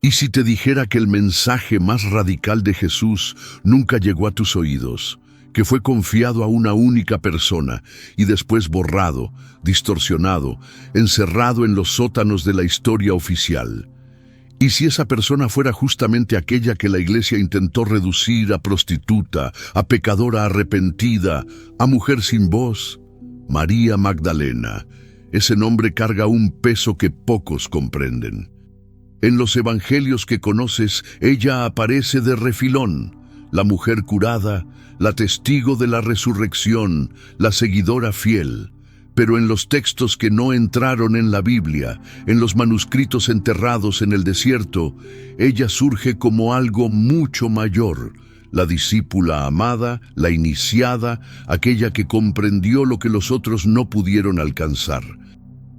¿Y si te dijera que el mensaje más radical de Jesús nunca llegó a tus oídos, que fue confiado a una única persona y después borrado, distorsionado, encerrado en los sótanos de la historia oficial? ¿Y si esa persona fuera justamente aquella que la Iglesia intentó reducir a prostituta, a pecadora arrepentida, a mujer sin voz? María Magdalena. Ese nombre carga un peso que pocos comprenden. En los evangelios que conoces, ella aparece de refilón, la mujer curada, la testigo de la resurrección, la seguidora fiel. Pero en los textos que no entraron en la Biblia, en los manuscritos enterrados en el desierto, ella surge como algo mucho mayor, la discípula amada, la iniciada, aquella que comprendió lo que los otros no pudieron alcanzar.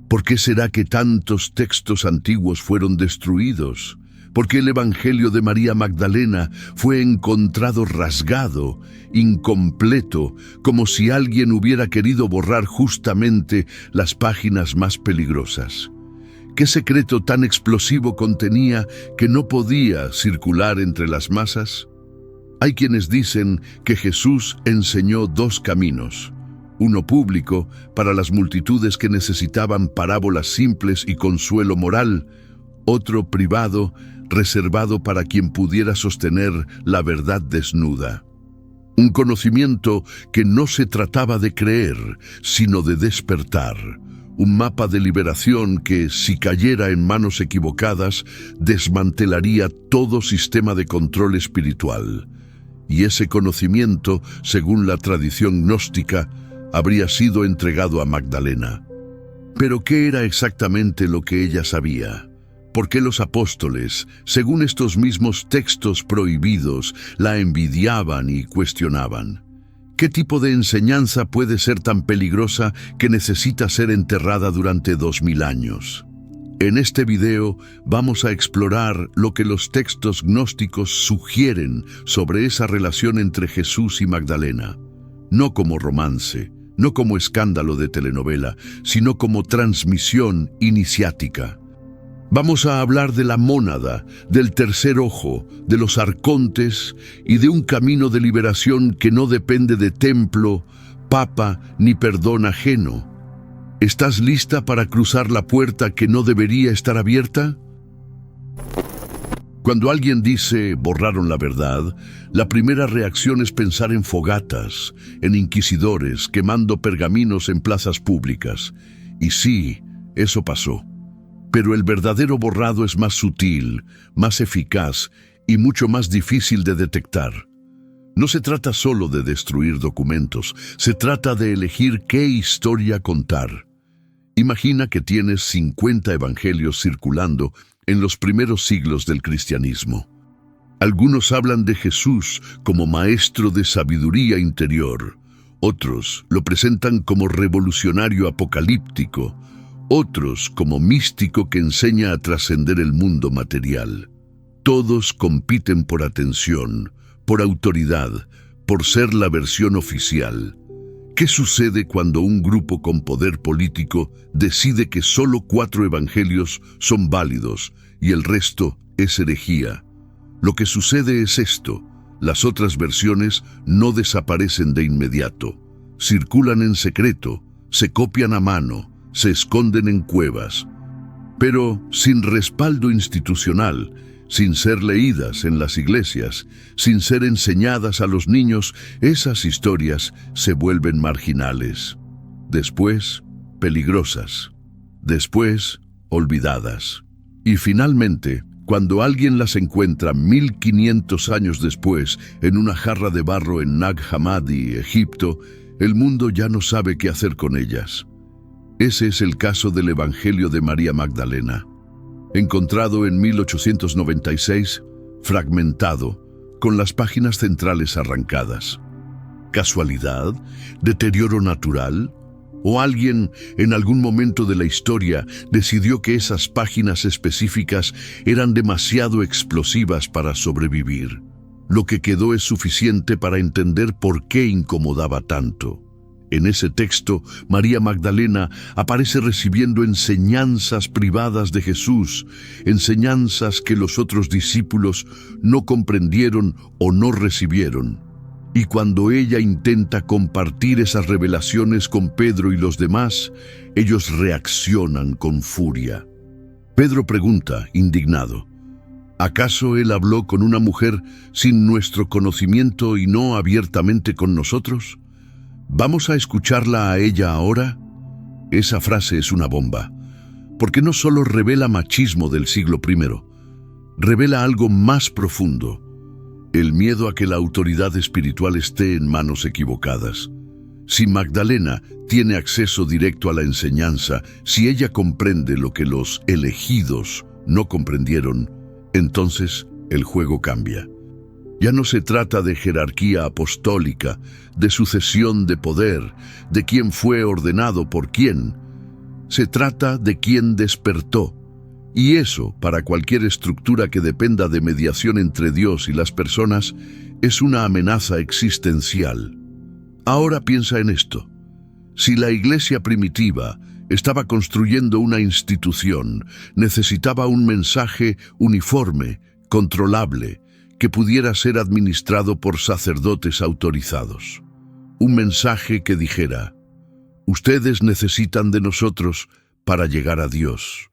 ¿Por qué será que tantos textos antiguos fueron destruidos? ¿Por qué el Evangelio de María Magdalena fue encontrado rasgado, incompleto, como si alguien hubiera querido borrar justamente las páginas más peligrosas? ¿Qué secreto tan explosivo contenía que no podía circular entre las masas? Hay quienes dicen que Jesús enseñó dos caminos. Uno público, para las multitudes que necesitaban parábolas simples y consuelo moral. Otro privado, reservado para quien pudiera sostener la verdad desnuda. Un conocimiento que no se trataba de creer, sino de despertar. Un mapa de liberación que, si cayera en manos equivocadas, desmantelaría todo sistema de control espiritual. Y ese conocimiento, según la tradición gnóstica, habría sido entregado a Magdalena. Pero ¿qué era exactamente lo que ella sabía? ¿Por qué los apóstoles, según estos mismos textos prohibidos, la envidiaban y cuestionaban? ¿Qué tipo de enseñanza puede ser tan peligrosa que necesita ser enterrada durante 2000 años? En este video vamos a explorar lo que los textos gnósticos sugieren sobre esa relación entre Jesús y Magdalena. No como romance, no como escándalo de telenovela, sino como transmisión iniciática. Vamos a hablar de la mónada, del tercer ojo, de los arcontes y de un camino de liberación que no depende de templo, papa ni perdón ajeno. ¿Estás lista para cruzar la puerta que no debería estar abierta? Cuando alguien dice borraron la verdad, la primera reacción es pensar en fogatas, en inquisidores quemando pergaminos en plazas públicas. Y sí, eso pasó. Pero el verdadero borrado es más sutil, más eficaz y mucho más difícil de detectar. No se trata solo de destruir documentos, se trata de elegir qué historia contar. Imagina que tienes 50 evangelios circulando en los primeros siglos del cristianismo. Algunos hablan de Jesús como maestro de sabiduría interior, otros lo presentan como revolucionario apocalíptico, otros como místico que enseña a trascender el mundo material. Todos compiten por atención, por autoridad, por ser la versión oficial. ¿Qué sucede cuando un grupo con poder político decide que solo 4 evangelios son válidos y el resto es herejía? Lo que sucede es esto: las otras versiones no desaparecen de inmediato, circulan en secreto, se copian a mano, se esconden en cuevas. Pero sin respaldo institucional, sin ser leídas en las iglesias, sin ser enseñadas a los niños, esas historias se vuelven marginales. Después, peligrosas. Después, olvidadas. Y finalmente, cuando alguien las encuentra 1500 años después en una jarra de barro en Nag Hammadi, Egipto, el mundo ya no sabe qué hacer con ellas. Ese es el caso del Evangelio de María Magdalena. Encontrado en 1896, fragmentado, con las páginas centrales arrancadas. ¿Casualidad? ¿Deterioro natural? ¿O alguien, en algún momento de la historia, decidió que esas páginas específicas eran demasiado explosivas para sobrevivir? Lo que quedó es suficiente para entender por qué incomodaba tanto. En ese texto, María Magdalena aparece recibiendo enseñanzas privadas de Jesús, enseñanzas que los otros discípulos no comprendieron o no recibieron. Y cuando ella intenta compartir esas revelaciones con Pedro y los demás, ellos reaccionan con furia. Pedro pregunta, indignado, ¿acaso él habló con una mujer sin nuestro conocimiento y no abiertamente con nosotros? ¿Vamos a escucharla a ella ahora? Esa frase es una bomba, porque no solo revela machismo del siglo I, revela algo más profundo, el miedo a que la autoridad espiritual esté en manos equivocadas. Si Magdalena tiene acceso directo a la enseñanza, si ella comprende lo que los elegidos no comprendieron, entonces el juego cambia. Ya no se trata de jerarquía apostólica, de sucesión de poder, de quién fue ordenado por quién. Se trata de quién despertó. Y eso, para cualquier estructura que dependa de mediación entre Dios y las personas, es una amenaza existencial. Ahora piensa en esto. Si la iglesia primitiva estaba construyendo una institución, necesitaba un mensaje uniforme, controlable, que pudiera ser administrado por sacerdotes autorizados. Un mensaje que dijera, ustedes necesitan de nosotros para llegar a Dios.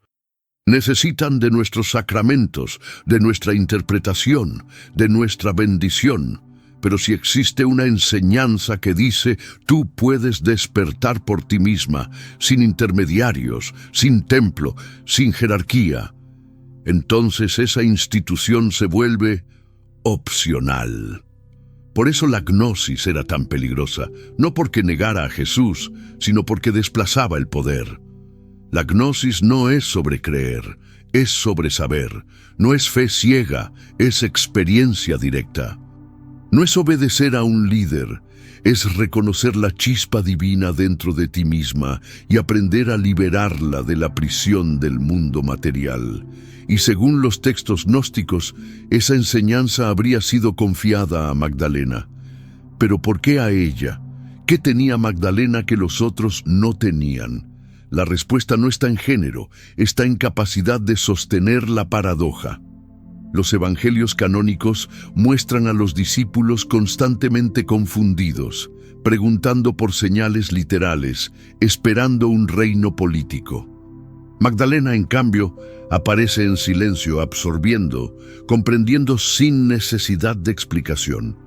Necesitan de nuestros sacramentos, de nuestra interpretación, de nuestra bendición. Pero si existe una enseñanza que dice, tú puedes despertar por ti misma, sin intermediarios, sin templo, sin jerarquía, entonces esa institución se vuelve opcional. Por eso la gnosis era tan peligrosa, no porque negara a Jesús, sino porque desplazaba el poder. La gnosis no es sobre creer, es sobre saber, no es fe ciega, es experiencia directa. No es obedecer a un líder, es reconocer la chispa divina dentro de ti misma y aprender a liberarla de la prisión del mundo material. Y según los textos gnósticos, esa enseñanza habría sido confiada a Magdalena. ¿Pero por qué a ella? ¿Qué tenía Magdalena que los otros no tenían? La respuesta no está en género, está en capacidad de sostener la paradoja. Los evangelios canónicos muestran a los discípulos constantemente confundidos, preguntando por señales literales, esperando un reino político. Magdalena, en cambio, aparece en silencio, absorbiendo, comprendiendo sin necesidad de explicación.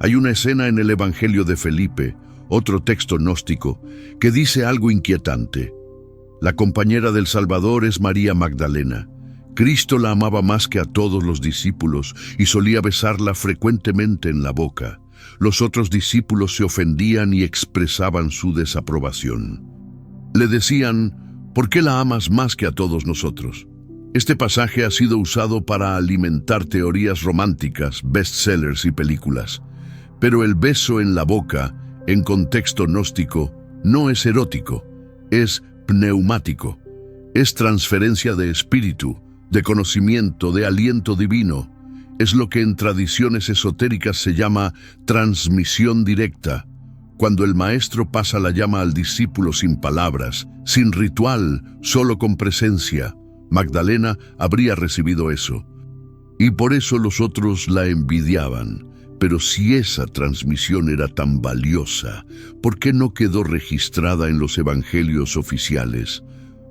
Hay una escena en el Evangelio de Felipe, otro texto gnóstico, que dice algo inquietante. La compañera del Salvador es María Magdalena. Cristo la amaba más que a todos los discípulos y solía besarla frecuentemente en la boca. Los otros discípulos se ofendían y expresaban su desaprobación. Le decían, ¿por qué la amas más que a todos nosotros? Este pasaje ha sido usado para alimentar teorías románticas, bestsellers y películas. Pero el beso en la boca, en contexto gnóstico, no es erótico, es pneumático. Es transferencia de espíritu, de conocimiento, de aliento divino. Es lo que en tradiciones esotéricas se llama transmisión directa, cuando el maestro pasa la llama al discípulo sin palabras, sin ritual, solo con presencia. Magdalena habría recibido eso. Y por eso los otros la envidiaban. Pero si esa transmisión era tan valiosa, ¿por qué no quedó registrada en los evangelios oficiales?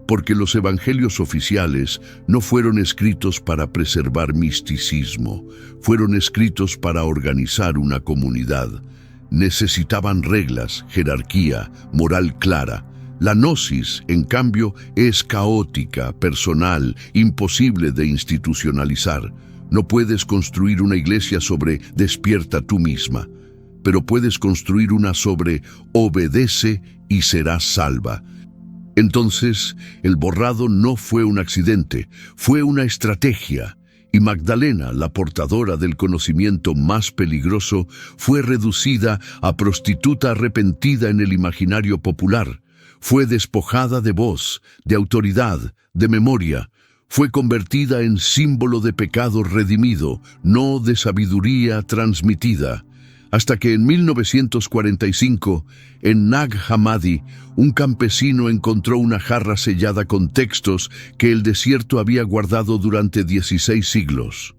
Porque los evangelios oficiales no fueron escritos para preservar misticismo, fueron escritos para organizar una comunidad. Necesitaban reglas, jerarquía, moral clara. La gnosis, en cambio, es caótica, personal, imposible de institucionalizar. No puedes construir una iglesia sobre despierta tú misma, pero puedes construir una sobre obedece y serás salva. Entonces, el borrado no fue un accidente, fue una estrategia. Y Magdalena, la portadora del conocimiento más peligroso, fue reducida a prostituta arrepentida en el imaginario popular. Fue despojada de voz, de autoridad, de memoria. Fue convertida en símbolo de pecado redimido, no de sabiduría transmitida. hasta que en 1945, en Nag Hammadi, un campesino encontró una jarra sellada con textos que el desierto había guardado durante 16 siglos.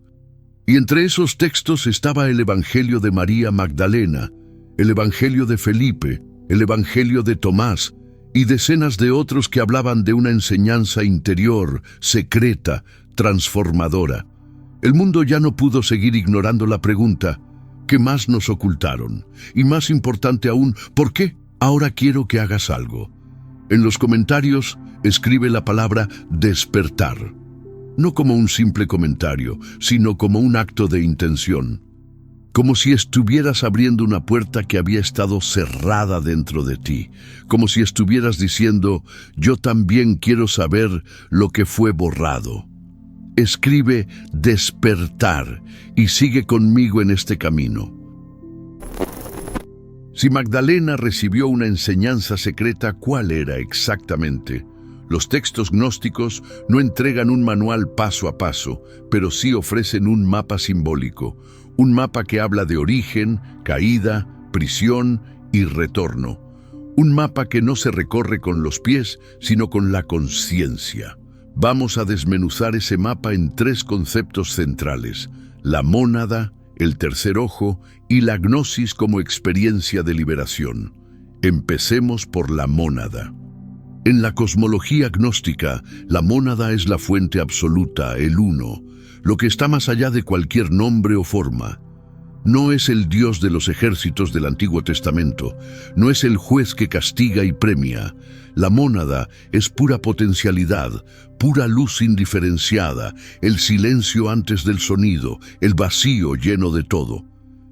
Y entre esos textos estaba el Evangelio de María Magdalena, el Evangelio de Felipe, el Evangelio de Tomás y decenas de otros que hablaban de una enseñanza interior, secreta, transformadora. El mundo ya no pudo seguir ignorando la pregunta: ¿qué más nos ocultaron? Y más importante aún, ¿por qué? Ahora quiero que hagas algo. En los comentarios, escribe la palabra despertar. No como un simple comentario, sino como un acto de intención. Como si estuvieras abriendo una puerta que había estado cerrada dentro de ti. Como si estuvieras diciendo: yo también quiero saber lo que fue borrado. Escribe despertar y sigue conmigo en este camino. Si Magdalena recibió una enseñanza secreta, ¿cuál era exactamente? Los textos gnósticos no entregan un manual paso a paso, pero sí ofrecen un mapa simbólico, un mapa que habla de origen, caída, prisión y retorno. Un mapa que no se recorre con los pies, sino con la conciencia. Vamos a desmenuzar ese mapa en 3 conceptos centrales: la mónada, el tercer ojo y la gnosis como experiencia de liberación. Empecemos por la mónada. En la cosmología gnóstica, la mónada es la fuente absoluta, el uno, lo que está más allá de cualquier nombre o forma. No es el Dios de los ejércitos del Antiguo Testamento, no es el juez que castiga y premia. La mónada es pura potencialidad, pura luz indiferenciada, el silencio antes del sonido, el vacío lleno de todo.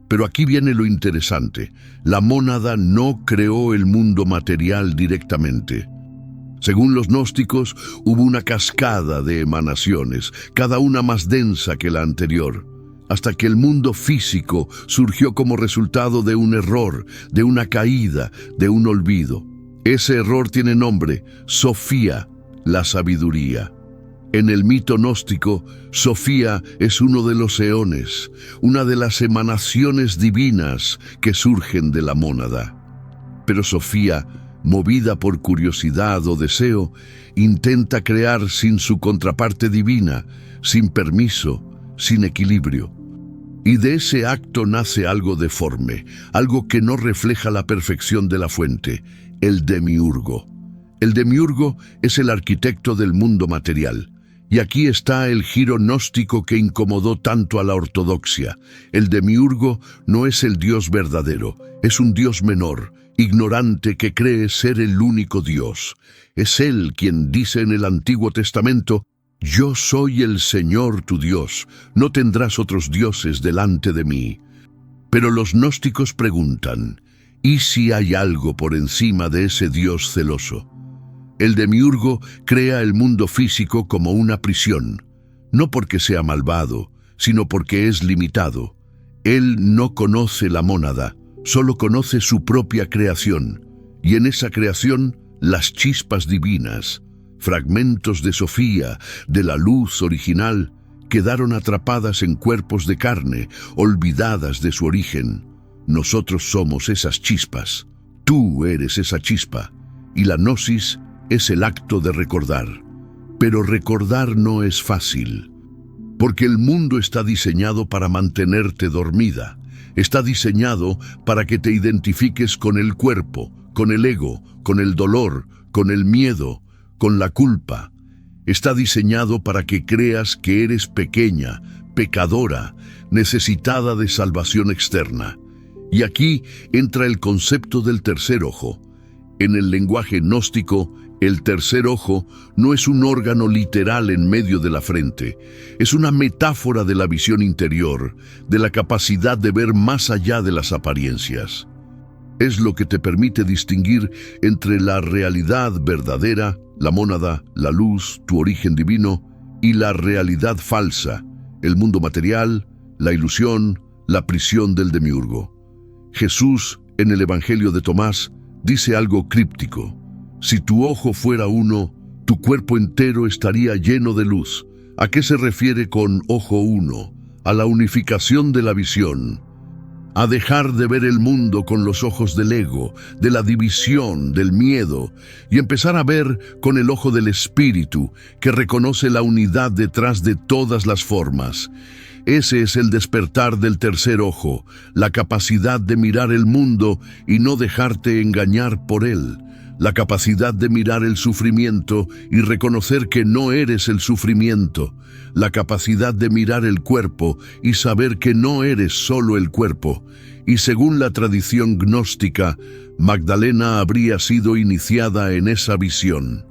Pero aquí viene lo interesante: la mónada no creó el mundo material directamente. Según los gnósticos, hubo una cascada de emanaciones, cada una más densa que la anterior, hasta que el mundo físico surgió como resultado de un error, de una caída, de un olvido. Ese error tiene nombre: Sofía, la sabiduría. En el mito gnóstico, Sofía es uno de los eones, una de las emanaciones divinas que surgen de la mónada. Pero Sofía, movida por curiosidad o deseo, intenta crear sin su contraparte divina, sin permiso, sin equilibrio. Y de ese acto nace algo deforme, algo que no refleja la perfección de la fuente: el demiurgo. El demiurgo es el arquitecto del mundo material. Y aquí está el giro gnóstico que incomodó tanto a la ortodoxia. El demiurgo no es el Dios verdadero, es un Dios menor, ignorante, que cree ser el único Dios. Es Él quien dice en el Antiguo Testamento: yo soy el Señor tu Dios, no tendrás otros dioses delante de mí. Pero los gnósticos preguntan: ¿y si hay algo por encima de ese Dios celoso? El demiurgo crea el mundo físico como una prisión, no porque sea malvado, sino porque es limitado. Él no conoce la mónada, solo conoce su propia creación, y en esa creación las chispas divinas, fragmentos de Sofía, de la luz original, quedaron atrapadas en cuerpos de carne, olvidadas de su origen. Nosotros somos esas chispas, tú eres esa chispa, y la gnosis es el acto de recordar. Pero recordar no es fácil, porque el mundo está diseñado para mantenerte dormida. Está diseñado para que te identifiques con el cuerpo, con el ego, con el dolor, con el miedo, con la culpa. Está diseñado para que creas que eres pequeña, pecadora, necesitada de salvación externa. Y aquí entra el concepto del tercer ojo. En el lenguaje gnóstico, el tercer ojo no es un órgano literal en medio de la frente, es una metáfora de la visión interior, de la capacidad de ver más allá de las apariencias. Es lo que te permite distinguir entre la realidad verdadera, la mónada, la luz, tu origen divino, y la realidad falsa, el mundo material, la ilusión, la prisión del demiurgo. Jesús, en el Evangelio de Tomás, dice algo críptico: si tu ojo fuera uno, tu cuerpo entero estaría lleno de luz. ¿A qué se refiere con ojo uno? A la unificación de la visión. a dejar de ver el mundo con los ojos del ego, de la división, del miedo, y empezar a ver con el ojo del Espíritu, que reconoce la unidad detrás de todas las formas. Ese es el despertar del tercer ojo, la capacidad de mirar el mundo y no dejarte engañar por él, la capacidad de mirar el sufrimiento y reconocer que no eres el sufrimiento, la capacidad de mirar el cuerpo y saber que no eres solo el cuerpo. Y según la tradición gnóstica, Magdalena habría sido iniciada en esa visión.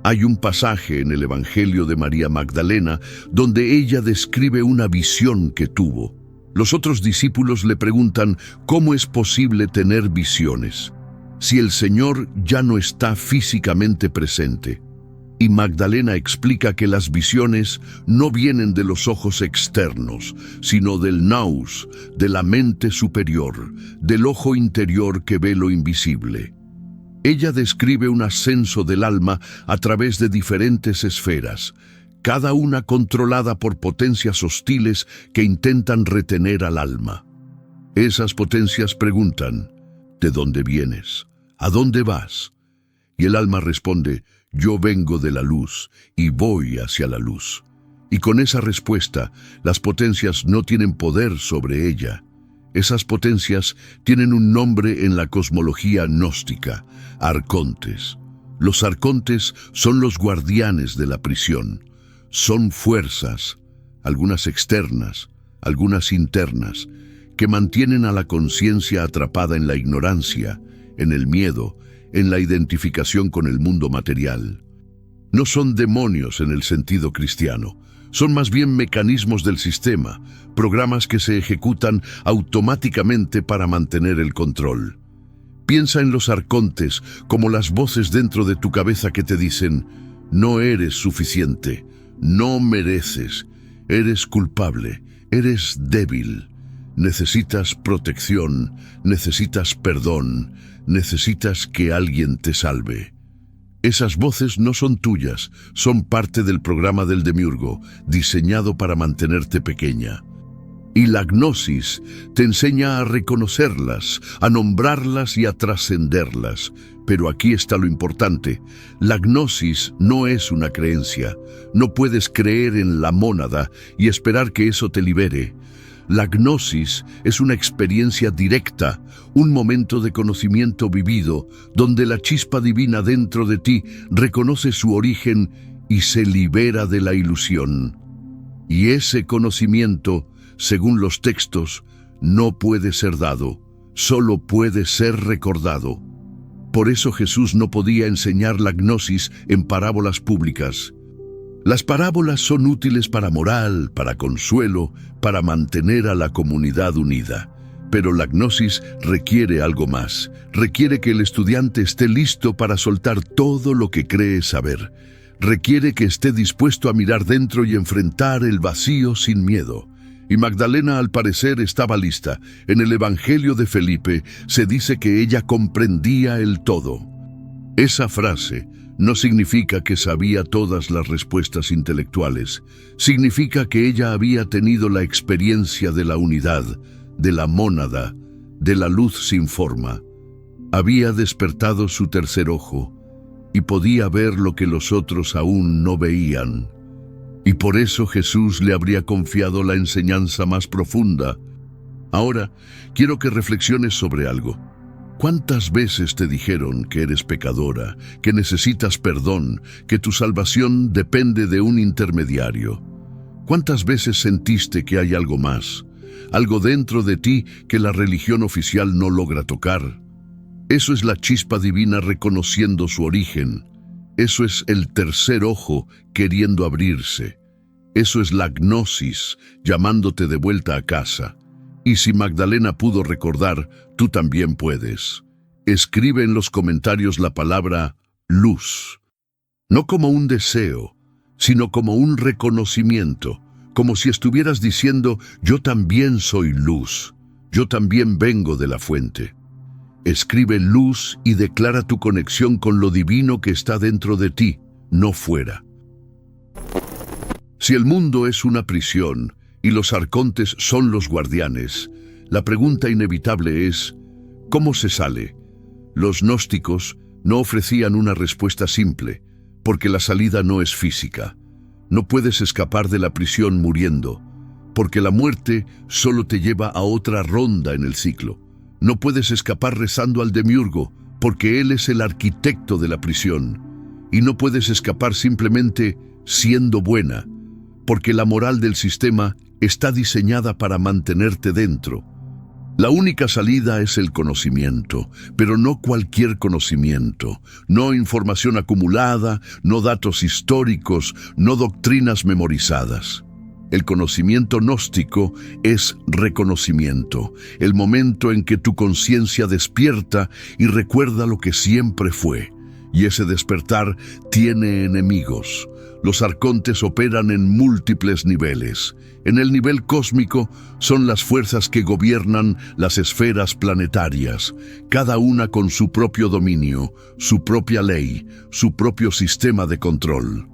Hay un pasaje en el Evangelio de María Magdalena donde ella describe una visión que tuvo. Los otros discípulos le preguntan cómo es posible tener visiones si el Señor ya no está físicamente presente. Y Magdalena explica que las visiones no vienen de los ojos externos, sino del nous, de la mente superior, del ojo interior que ve lo invisible. Ella describe un ascenso del alma a través de diferentes esferas, cada una controlada por potencias hostiles que intentan retener al alma. Esas potencias preguntan, ¿de dónde vienes? ¿A dónde vas? Y el alma responde, yo vengo de la luz y voy hacia la luz. Y con esa respuesta, las potencias no tienen poder sobre ella. Esas potencias tienen un nombre en la cosmología gnóstica, arcontes. Los arcontes son los guardianes de la prisión. Son fuerzas, algunas externas, algunas internas, que mantienen a la conciencia atrapada en la ignorancia, en el miedo, en la identificación con el mundo material. No son demonios en el sentido cristiano, son más bien mecanismos del sistema, programas que se ejecutan automáticamente para mantener el control. Piensa en los arcontes como las voces dentro de tu cabeza que te dicen, no eres suficiente, no mereces, eres culpable, eres débil, necesitas protección, necesitas perdón, necesitas que alguien te salve. Esas voces no son tuyas, son parte del programa del demiurgo, diseñado para mantenerte pequeña. Y la gnosis te enseña a reconocerlas, a nombrarlas y a trascenderlas. Pero aquí está lo importante. La gnosis no es una creencia. No puedes creer en la mónada y esperar que eso te libere. La gnosis es una experiencia directa, un momento de conocimiento vivido, donde la chispa divina dentro de ti reconoce su origen y se libera de la ilusión. Y ese conocimiento, según los textos, no puede ser dado, solo puede ser recordado. Por eso Jesús no podía enseñar la gnosis en parábolas públicas. Las parábolas son útiles para moral, para consuelo, para mantener a la comunidad unida. Pero la gnosis requiere algo más. Requiere que el estudiante esté listo para soltar todo lo que cree saber. Requiere que esté dispuesto a mirar dentro y enfrentar el vacío sin miedo. Y Magdalena, al parecer, estaba lista. En el Evangelio de Felipe se dice que ella comprendía el todo. Esa frase no significa que sabía todas las respuestas intelectuales. Significa que ella había tenido la experiencia de la unidad, de la mónada, de la luz sin forma. Había despertado su tercer ojo y podía ver lo que los otros aún no veían. Y por eso Jesús le habría confiado la enseñanza más profunda. Ahora, quiero que reflexiones sobre algo. ¿Cuántas veces te dijeron que eres pecadora, que necesitas perdón, que tu salvación depende de un intermediario? ¿Cuántas veces sentiste que hay algo más, algo dentro de ti que la religión oficial no logra tocar? Eso es la chispa divina reconociendo su origen. Eso es el tercer ojo queriendo abrirse. Eso es la gnosis llamándote de vuelta a casa. Y si Magdalena pudo recordar, tú también puedes. Escribe en los comentarios la palabra luz. No como un deseo, sino como un reconocimiento, como si estuvieras diciendo, yo también soy luz, yo también vengo de la fuente. Escribe luz y declara tu conexión con lo divino que está dentro de ti, no fuera. Si el mundo es una prisión y los arcontes son los guardianes, La pregunta inevitable es, ¿cómo se sale? Los gnósticos no ofrecían una respuesta simple, porque la salida no es física. No puedes escapar de la prisión muriendo, porque la muerte solo te lleva a otra ronda en el ciclo. No puedes escapar rezando al demiurgo, porque él es el arquitecto de la prisión. Y no puedes escapar simplemente siendo buena, porque la moral del sistema está diseñada para mantenerte dentro. La única salida es el conocimiento, pero no cualquier conocimiento, no información acumulada, no datos históricos, no doctrinas memorizadas. El conocimiento gnóstico es reconocimiento, el momento en que tu conciencia despierta y recuerda lo que siempre fue. Y ese despertar tiene enemigos. Los arcontes operan en múltiples niveles. En el nivel cósmico son las fuerzas que gobiernan las esferas planetarias, cada una con su propio dominio, su propia ley, su propio sistema de control.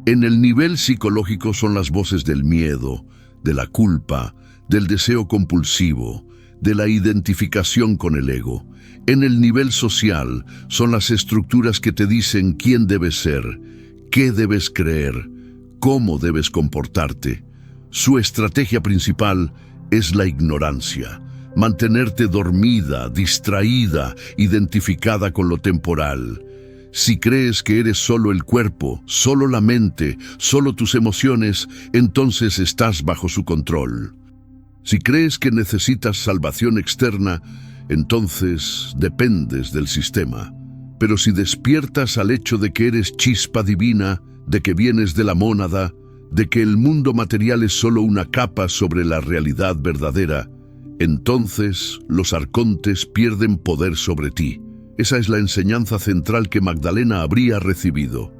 En el nivel psicológico son las voces del miedo, de la culpa, del deseo compulsivo, de la identificación con el ego. En el nivel social son las estructuras que te dicen quién debes ser, qué debes creer, cómo debes comportarte. Su estrategia principal es la ignorancia, mantenerte dormida, distraída, identificada con lo temporal. Si crees que eres solo el cuerpo, solo la mente, solo tus emociones, entonces estás bajo su control. Si crees que necesitas salvación externa, entonces dependes del sistema. Pero si despiertas al hecho de que eres chispa divina, de que vienes de la mónada, de que el mundo material es solo una capa sobre la realidad verdadera, entonces los arcontes pierden poder sobre ti. Esa es la enseñanza central que Magdalena habría recibido.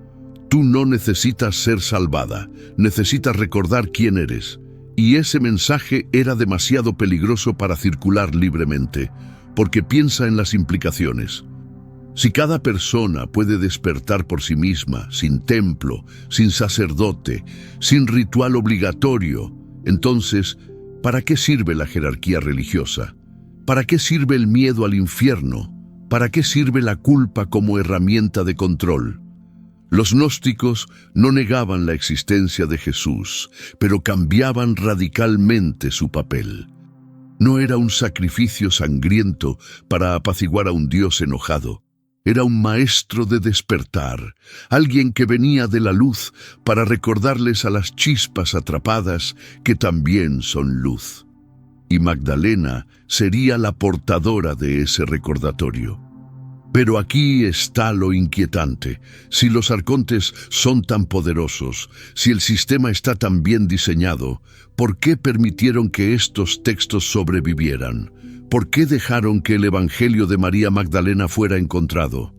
Tú no necesitas ser salvada, necesitas recordar quién eres. Y ese mensaje era demasiado peligroso para circular libremente, porque piensa en las implicaciones. Si cada persona puede despertar por sí misma, sin templo, sin sacerdote, sin ritual obligatorio, entonces, ¿para qué sirve la jerarquía religiosa? ¿Para qué sirve el miedo al infierno? ¿Para qué sirve la culpa como herramienta de control? Los gnósticos no negaban la existencia de Jesús, pero cambiaban radicalmente su papel. No era un sacrificio sangriento para apaciguar a un Dios enojado. Era un maestro de despertar, alguien que venía de la luz para recordarles a las chispas atrapadas que también son luz. Y Magdalena sería la portadora de ese recordatorio. Pero aquí está lo inquietante. Si los arcontes son tan poderosos, si el sistema está tan bien diseñado, ¿por qué permitieron que estos textos sobrevivieran? ¿Por qué dejaron que el Evangelio de María Magdalena fuera encontrado?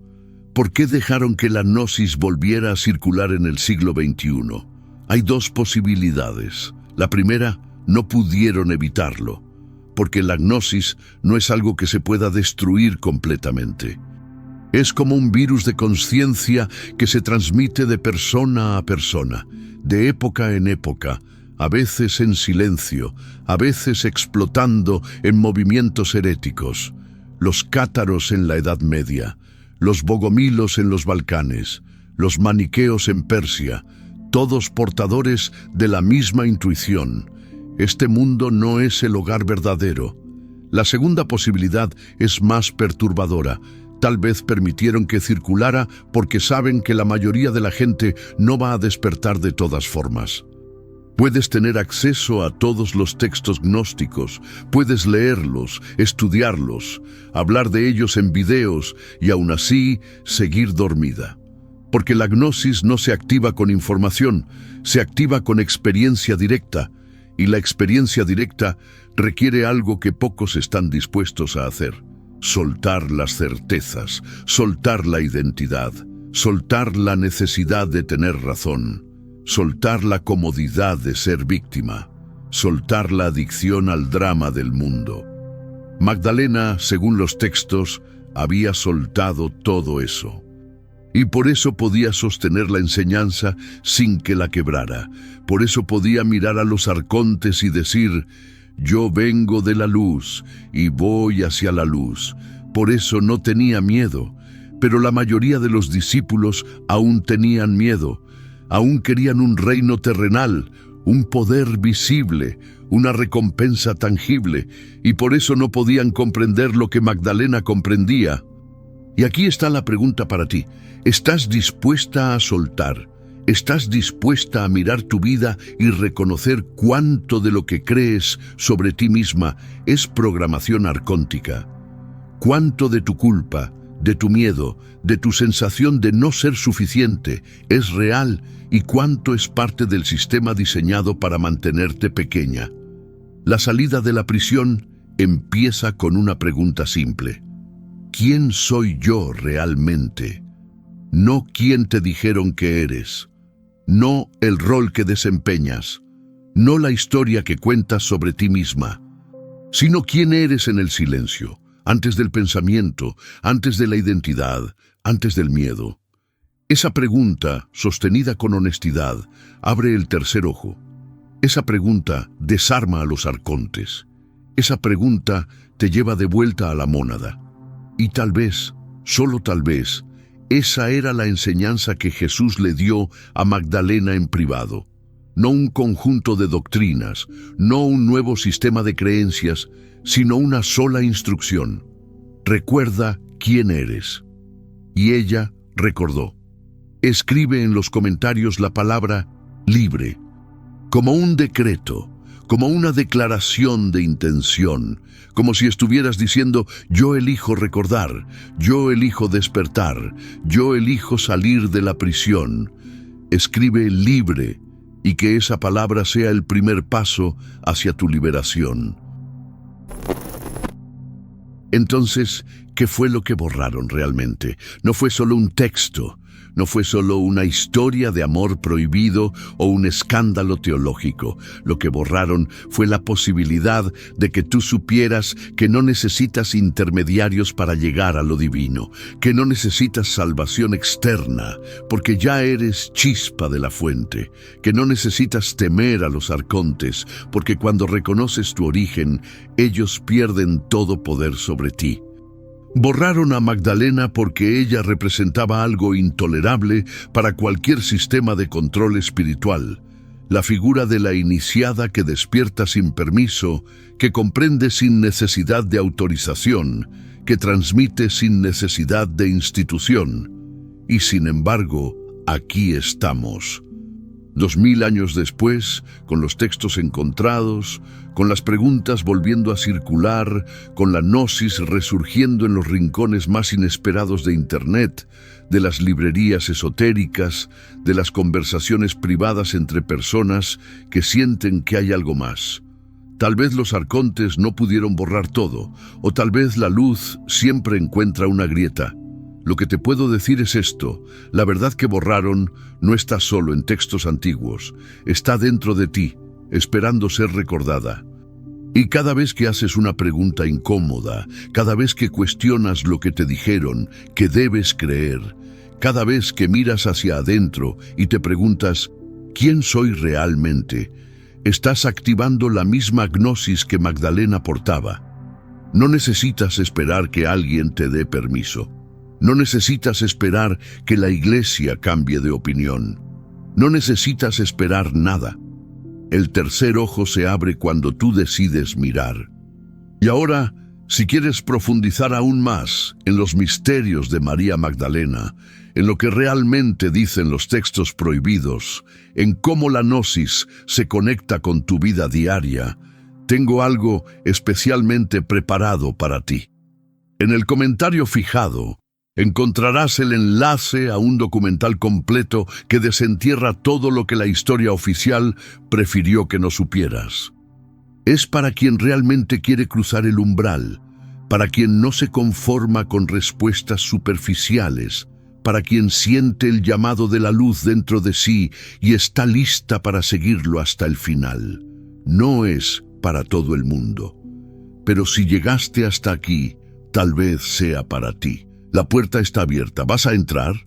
¿Por qué dejaron que la gnosis volviera a circular en el siglo XXI? Hay dos posibilidades. La primera, no pudieron evitarlo, porque la gnosis no es algo que se pueda destruir completamente. Es como un virus de conciencia que se transmite de persona a persona, de época en época, a veces en silencio, a veces explotando en movimientos heréticos. Los cátaros en la Edad Media, los bogomilos en los Balcanes, los maniqueos en Persia, todos portadores de la misma intuición. Este mundo no es el hogar verdadero. La segunda posibilidad es más perturbadora. Tal vez permitieron que circulara porque saben que la mayoría de la gente no va a despertar de todas formas. Puedes tener acceso a todos los textos gnósticos, puedes leerlos, estudiarlos, hablar de ellos en videos y aún así seguir dormida. Porque la gnosis no se activa con información, se activa con experiencia directa, y la experiencia directa requiere algo que pocos están dispuestos a hacer: soltar las certezas, soltar la identidad, soltar la necesidad de tener razón, soltar la comodidad de ser víctima, soltar la adicción al drama del mundo. Magdalena, según los textos, había soltado todo eso. Y por eso podía sostener la enseñanza sin que la quebrara. Por eso podía mirar a los arcontes y decir: yo vengo de la luz y voy hacia la luz. Por eso no tenía miedo. Pero la mayoría de los discípulos aún tenían miedo. Aún querían un reino terrenal, un poder visible, una recompensa tangible, y por eso no podían comprender lo que Magdalena comprendía. Y aquí está la pregunta para ti. ¿Estás dispuesta a soltar? ¿Estás dispuesta a mirar tu vida y reconocer cuánto de lo que crees sobre ti misma es programación arcóntica? ¿Cuánto de tu culpa, de tu miedo, de tu sensación de no ser suficiente es real y cuánto es parte del sistema diseñado para mantenerte pequeña? La salida de la prisión empieza con una pregunta simple. ¿Quién soy yo realmente? No quién te dijeron que eres. No el rol que desempeñas. No la historia que cuentas sobre ti misma. Sino quién eres en el silencio, antes del pensamiento, antes de la identidad, antes del miedo. Esa pregunta, sostenida con honestidad, abre el tercer ojo. Esa pregunta desarma a los arcontes. Esa pregunta te lleva de vuelta a la mónada. Y tal vez, solo tal vez, esa era la enseñanza que Jesús le dio a Magdalena en privado. No un conjunto de doctrinas, no un nuevo sistema de creencias, sino una sola instrucción. Recuerda quién eres. Y ella recordó. Escribe en los comentarios la palabra libre, como un decreto, como una declaración de intención, como si estuvieras diciendo, yo elijo recordar, yo elijo despertar, yo elijo salir de la prisión. Escribe libre y que esa palabra sea el primer paso hacia tu liberación. Entonces, ¿qué fue lo que borraron realmente? No fue solo un texto, no fue solo una historia de amor prohibido o un escándalo teológico. Lo que borraron fue la posibilidad de que tú supieras que no necesitas intermediarios para llegar a lo divino, que no necesitas salvación externa, porque ya eres chispa de la fuente, que no necesitas temer a los arcontes, porque cuando reconoces tu origen, ellos pierden todo poder sobre ti. Borraron a Magdalena porque ella representaba algo intolerable para cualquier sistema de control espiritual, la figura de la iniciada que despierta sin permiso, que comprende sin necesidad de autorización, que transmite sin necesidad de institución. Y sin embargo, aquí estamos. 2000 años después, con los textos encontrados, con las preguntas volviendo a circular, con la gnosis resurgiendo en los rincones más inesperados de Internet, de las librerías esotéricas, de las conversaciones privadas entre personas que sienten que hay algo más. Tal vez los arcontes no pudieron borrar todo, o tal vez la luz siempre encuentra una grieta. Lo que te puedo decir es esto: la verdad que borraron no está solo en textos antiguos, está dentro de ti, esperando ser recordada. Y cada vez que haces una pregunta incómoda, cada vez que cuestionas lo que te dijeron, que debes creer, cada vez que miras hacia adentro y te preguntas, ¿quién soy realmente?, estás activando la misma gnosis que Magdalena portaba. No necesitas esperar que alguien te dé permiso. No necesitas esperar que la iglesia cambie de opinión. No necesitas esperar nada. El tercer ojo se abre cuando tú decides mirar. Y ahora, si quieres profundizar aún más en los misterios de María Magdalena, en lo que realmente dicen los textos prohibidos, en cómo la gnosis se conecta con tu vida diaria, tengo algo especialmente preparado para ti. En el comentario fijado, encontrarás el enlace a un documental completo que desentierra todo lo que la historia oficial prefirió que no supieras. Es para quien realmente quiere cruzar el umbral, para quien no se conforma con respuestas superficiales, para quien siente el llamado de la luz dentro de sí y está lista para seguirlo hasta el final. No es para todo el mundo. Pero si llegaste hasta aquí, tal vez sea para ti. La puerta está abierta. ¿Vas a entrar?